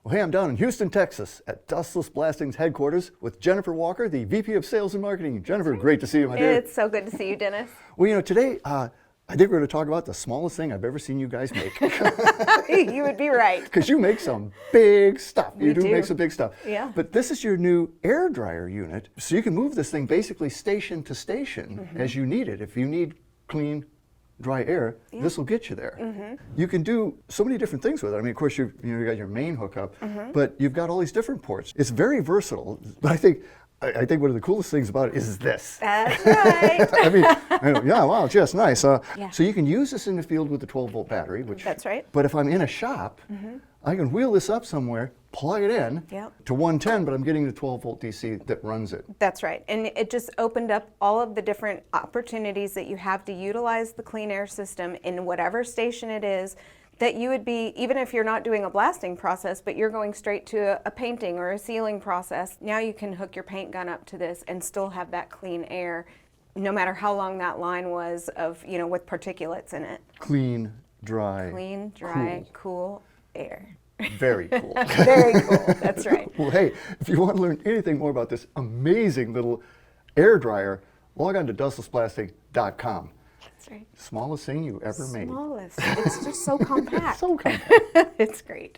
Well, hey, I'm down in Houston, Texas at Dustless Blasting's headquarters with Jennifer Walker, the VP of Sales and Marketing. Jennifer, great to see you, my dear. It's so good to see you, Dennis. Well, you know, today I think we're going to talk about the smallest thing I've ever seen you guys make. You would be right. Because you make some big stuff. You We do do. make some big stuff. Yeah. But this is your new air dryer unit, so you can move this thing basically station to station as you need it. If you need clean, dry air, this will get you there. You can do so many different things with it. I mean, of course, you got your main hookup, but you've got all these different ports. It's very versatile, but I think one of the coolest things about it is this. That's right. I mean, yeah, wow, it's just nice. Yeah. So you can use this in the field with the 12-volt battery, which. That's right. But if I'm in a shop, I can wheel this up somewhere, plug it in Yep. to 110, but I'm getting the 12-volt DC that runs it. That's right. And it just opened up all of the different opportunities that you have to utilize the clean air system in whatever station it is that you would be, even if you're not doing a blasting process, but you're going straight to a painting or a sealing process, now you can hook your paint gun up to this and still have that clean air, no matter how long that line was of, with particulates in it. Clean, dry, Clean, dry, cool air. Very cool. Very cool. That's right. Well, hey, if you want to learn anything more about this amazing little air dryer, log on to dustlessblasting.com. That's right. Smallest thing you ever made. Smallest. It's just so compact. So compact. It's great.